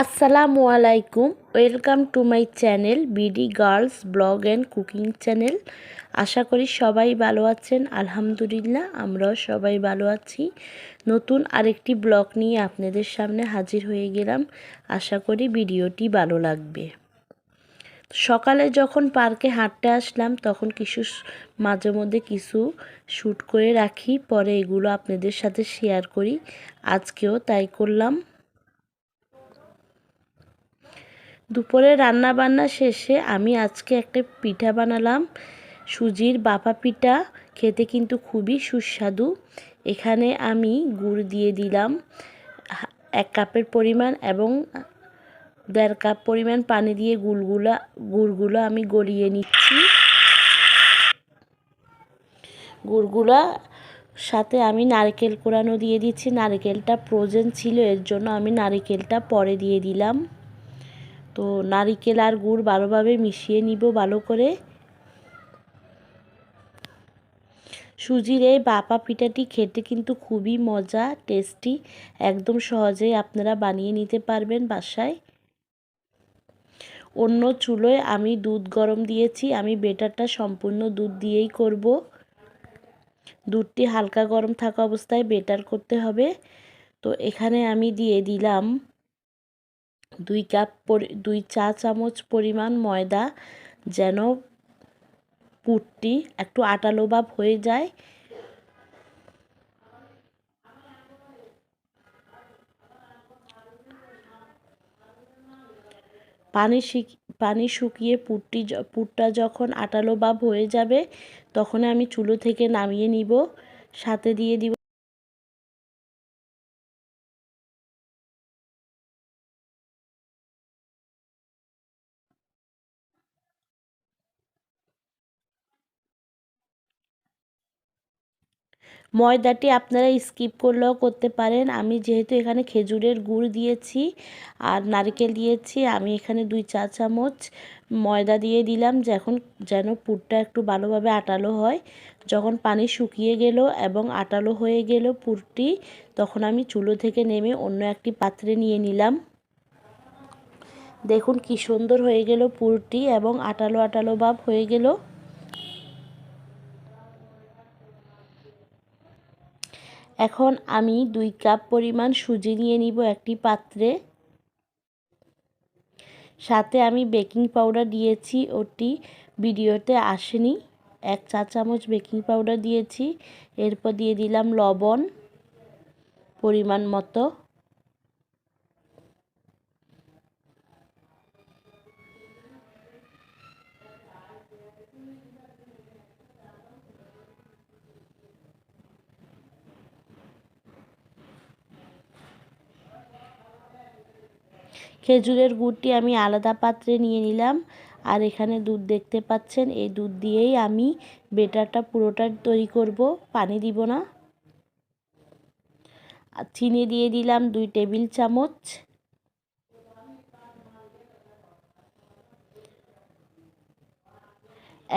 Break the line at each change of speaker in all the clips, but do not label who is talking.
আসসালামু আলাইকুম, welcome to my channel BD girls blog and cooking channel. আশা করি সবাই ভালো আছেন। আলহামদুলিল্লাহ, আমরাও সবাই ভালো আছি। নতুন আরেকটি ব্লগ নিয়ে আপনাদের সামনে হাজির হয়ে গেলাম। আশা করি ভিডিওটি ভালো লাগবে। সকালে যখন পার্কে হাঁটতে আসলাম তখন মাঝে মধ্যে কিছু শ্যুট করে রাখি, পরে এগুলো আপনাদের সাথে শেয়ার করি। আজকেও তাই করলাম। দুপুরে রান্না বান্না শেষে আমি আজকে একটা পিঠা বানালাম, সুজির বাপা পিঠা। খেতে কিন্তু খুবই সুস্বাদু। এখানে আমি গুড় দিয়ে দিলাম 1 কাপের পরিমাণ এবং 1.5 কাপ পরিমাণ পানি দিয়ে গুড়গুলো আমি গলিয়ে নিচ্ছি। গুড়গুলো সাথে আমি নারকেল কোড়ানো দিয়ে দিচ্ছি। নারকেলটা ফ্রোজেন ছিল, এর জন্য আমি নারকেলটা পরে দিয়ে দিলাম। তো নারকেল আর গুড় ভালোভাবে মিশিয়ে নিব ভালো করে। সুজির এই বাপা পিঠাটি খেতে কিন্তু খুবই মজা, টেস্টি। একদম সহজেই আপনারা বানিয়ে নিতে পারবেন বাসায়। অন্য চুলোয় আমি দুধ গরম দিয়েছি। আমি বেটারটা সম্পূর্ণ দুধ দিয়েই করব। দুধটি হালকা গরম থাকা অবস্থায় বেটার করতে হবে। তো এখানে আমি দিয়ে দিলাম 2 চা চামচ পরিমাণ ময়দা, যেন পুরটি একটু আটালো ভাব হয়ে যায়। পানি শুকিয়ে পুরটা যখন আটালো ভাব হয়ে যাবে তখন আমি চুলো থেকে নামিয়ে নিব। সাথে দিয়ে দিব ময়দাটি আপনারা স্কিপ করলেও করতে পারেন। আমি যেহেতু এখানে খেজুরের গুড় দিয়েছি আর নারকেল দিয়েছি, আমি এখানে 2 চা চামচ ময়দা দিয়ে দিলাম যেন পুরটা একটু ভালোভাবে আটালো হয়। যখন পানি শুকিয়ে গেল এবং আটালো হয়ে গেল পুরটি, তখন আমি চুলো থেকে নেমে অন্য একটি পাত্রে নিয়ে নিলাম। দেখুন কি সুন্দর হয়ে গেল পুরটি এবং আটালো আটালো ভাব হয়ে গেল। এখন আমি 2 কাপ পরিমাণ সুজি নিয়ে নিব একটি পাত্রে। সাথে আমি বেকিং পাউডার দিয়েছি, ওটি ভিডিওতে আসেনি। 1 চা চামচ বেকিং পাউডার দিয়েছি। এরপর দিয়ে দিলাম লবণ পরিমাণ মতো। খেজুরের গুড়টি আমি আলাদা পাত্রে নিয়ে নিলাম। আর এখানে দুধ দেখতে পাচ্ছেন, এই দুধ দিয়েই আমি বেটারটা পুরোটা তৈরি করব, পানি দিব না। আর চিনি দিয়ে দিলাম 2 টেবিল চামচ।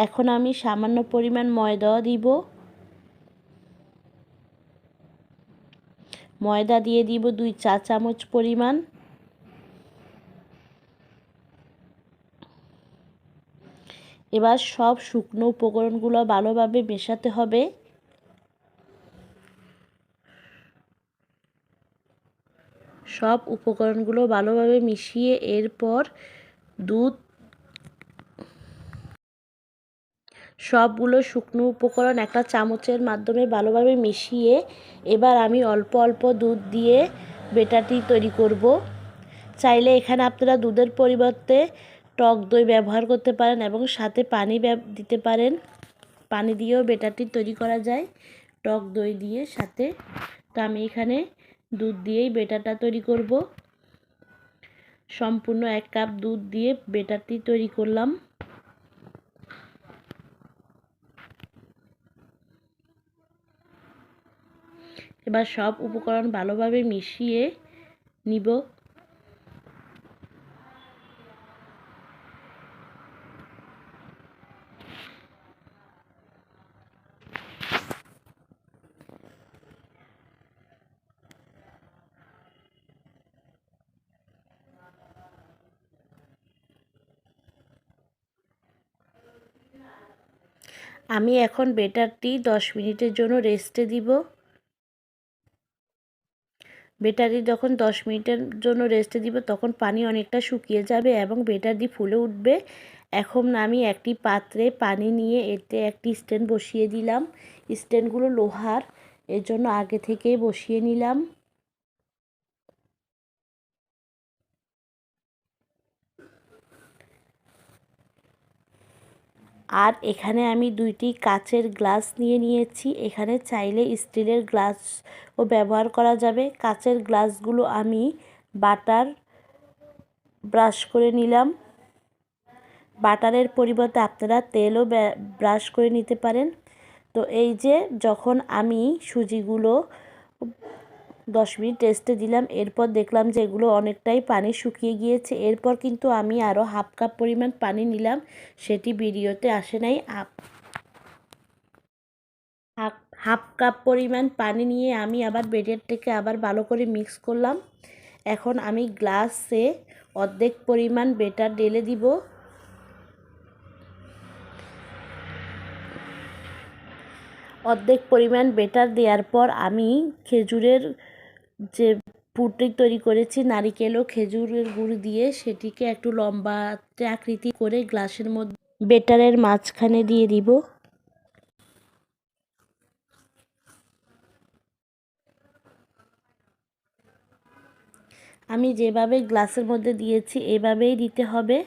এখন আমি সামান্য পরিমাণ ময়দাও দিব। ময়দা দিয়ে দিব 2 চা চামচ পরিমাণ। এবার সব শুকনো উপকরণগুলো ভালোভাবে মেশাতে হবে। সব উপকরণগুলো ভালোভাবে মিশিয়ে এরপর সবগুলো শুকনো উপকরণ একটা চামচের মাধ্যমে ভালোভাবে মিশিয়ে এবার আমি অল্প অল্প দুধ দিয়ে বেটারটি তৈরি করব। চাইলে এখানে আপনারা দুধের পরিবর্তে টক দই ব্যবহার করতে পারেন এবং সাথে পানি দিতে পারেন। পানি দিয়েও বেটারটি তৈরি করা যায়, টক দই দিয়ে সাথে তো আমি এখানে দুধ দিয়েই বেটারটা তৈরি করব। সম্পূর্ণ 1 কাপ দুধ দিয়ে বেটারটি তৈরি করলাম। এবার সব উপকরণ ভালোভাবে মিশিয়ে নিব। আমি এখন বেটারটি 10 মিনিটের জন্য রেস্টে দিব। বেটারটি যখন 10 মিনিটের জন্য রেস্টে দিব তখন পানি অনেকটা শুকিয়ে যাবে এবং বেটারটি ফুলে উঠবে। এখন আমি একটি পাত্রে পানি নিয়ে এতে একটি স্ট্যান্ড বসিয়ে দিলাম। স্ট্যান্ডগুলো লোহার, এর জন্য আগে থেকেই বসিয়ে নিলাম। আর এখানে আমি 2টি কাচের গ্লাস নিয়ে নিয়েছি। এখানে চাইলে স্টিলের গ্লাসও ব্যবহার করা যাবে। কাচের গ্লাসগুলো আমি বাটার ব্রাশ করে নিলাম। বাটারের পরিবর্তে আপনারা তেলও ব্রাশ করে নিতে পারেন। তো এই যে যখন আমি সুজিগুলো 10 মিনিট রেস্টে দিলাম, এরপর দেখলাম যে এগুলো অনেকটাই পানি শুকিয়ে গিয়েছে। এরপর কিন্তু আমি আরও হাফ কাপ পরিমাণ পানি নিলাম, সেটি ভিডিওতে আসে নাই। হাফ কাপ পরিমাণ পানি নিয়ে আমি আবার বেটারটাকে আবার ভালো করে মিক্স করলাম। এখন আমি গ্লাসে অর্ধেক পরিমাণ বেটার ঢেলে দিব। অর্ধেক পরিমাণ বেটার দেওয়ার পর আমি খেজুরের যে পুরটি তৈরি করেছি নারিকেল ও খেজুরের গুড় দিয়ে সেটিকে একটু লম্বা আকৃতি করে গ্লাসের মধ্যে বেটারের মাঝখানে দিয়ে দিব। আমি যেভাবে গ্লাসের মধ্যে দিয়েছি এভাবেই দিতে হবে।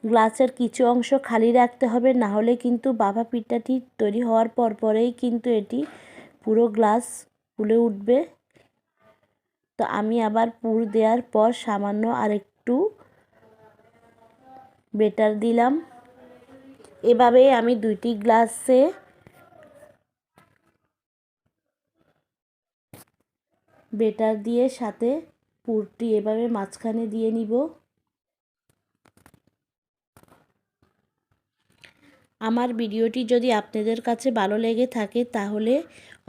গ্লাসের কিছু অংশ খালি রাখতে হবে, না হলে কিন্তু ভাপা পিঠাটি তৈরি হওয়ার পরেই কিন্তু এটি পুরো গ্লাস ফুলে উঠবে। তো আমি আবার পুর দেওয়ার পর সামান্য আরেকটু বেটার দিলাম। এভাবেই আমি 2টি গ্লাসে বেটার দিয়ে সাথে পুরটি এভাবে মাঝখানে দিয়ে নিব। আমার ভিডিওটি যদি আপনাদের কাছে ভালো লেগে থাকে তাহলে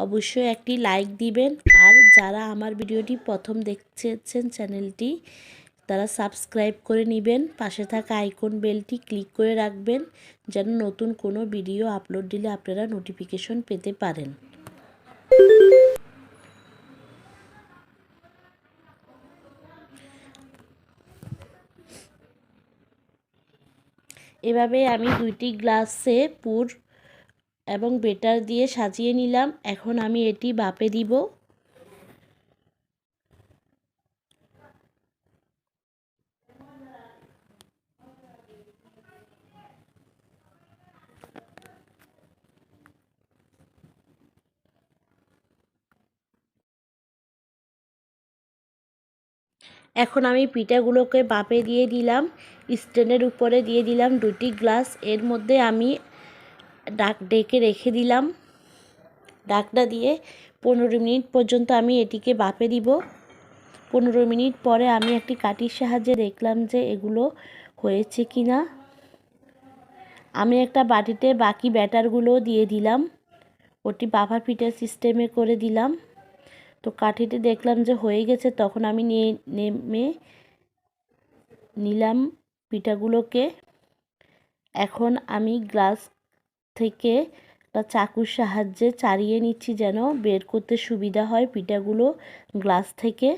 অবশ্যই একটি লাইক দিবেন। আর যারা আমার ভিডিওটি প্রথম দেখছেন চ্যানেলটি, তারা সাবস্ক্রাইব করে নেবেন। পাশে থাকা আইকন বেলটি ক্লিক করে রাখবেন যেন নতুন কোনো ভিডিও আপলোড দিলে আপনারা নোটিফিকেশন পেতে পারেন। এভাবে আমি 2টি গ্লাসে পুর এবং বেটার দিয়ে সাজিয়ে নিলাম। এখন আমি এটি ভাপে দিব। এখন আমি পিঠাগুলোকে ভাপে দিয়ে দিলাম। স্ট্যান্ডের উপরে দিয়ে দিলাম 2টি গ্লাস। এর মধ্যে আমি ঢেকে রেখে দিলাম। ঢাকনা দিয়ে 15 মিনিট পর্যন্ত আমি এটিকে ভাপে দিব। 15 মিনিট পরে আমি একটি কাঠির সাহায্যে দেখলাম যে এগুলো হয়েছে কি না। আমি একটা বাটিতে বাকি ব্যাটারগুলো দিয়ে দিলাম। ওটি ভাপা পিঠার সিস্টেমে করে দিলাম। তো কাঠিতে দেখলাম যে হয়ে গেছে, তখন আমি নেমে নিলাম পিঠাগুলোকে। এখন আমি গ্লাস থেকে একটা চাকুর সাহায্যে ছাড়িয়ে নিচ্ছি যেন বের করতে সুবিধা হয় পিঠাগুলো গ্লাস থেকে।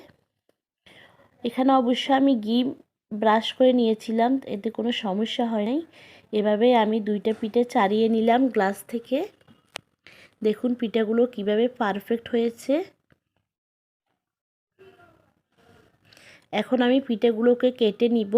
এখানে অবশ্য আমি ঘি ব্রাশ করে নিয়েছিলাম, এতে কোনো সমস্যা হয় নাই। এভাবে আমি 2টা পিঠে ছাড়িয়ে নিলাম গ্লাস থেকে। দেখুন পিঠাগুলো কিভাবে পারফেক্ট হয়েছে। এখন আমি পিঠাগুলোকে কেটে নিব।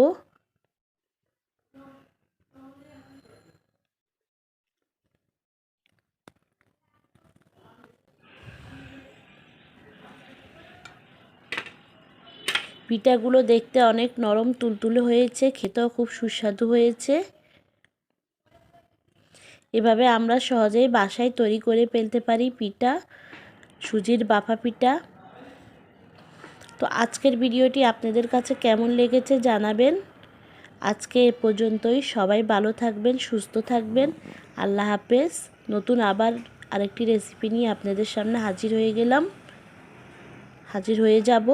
পিঠাগুলো দেখতে অনেক নরম তুলতুলে হয়েছে, খেতেও খুব সুস্বাদু হয়েছে। এভাবে আমরা সহজেই বাসায় তৈরি করে ফেলতে পারি পিঠা, সুজির বাফা পিঠা। তো আজকের ভিডিওটি আপনাদের কাছে কেমন লেগেছে জানাবেন। আজকে এ পর্যন্তই। সবাই ভালো থাকবেন, সুস্থ থাকবেন। আল্লাহ হাফেজ। নতুন আবার আরেকটি রেসিপি নিয়ে আপনাদের সামনে হাজির হয়ে যাব।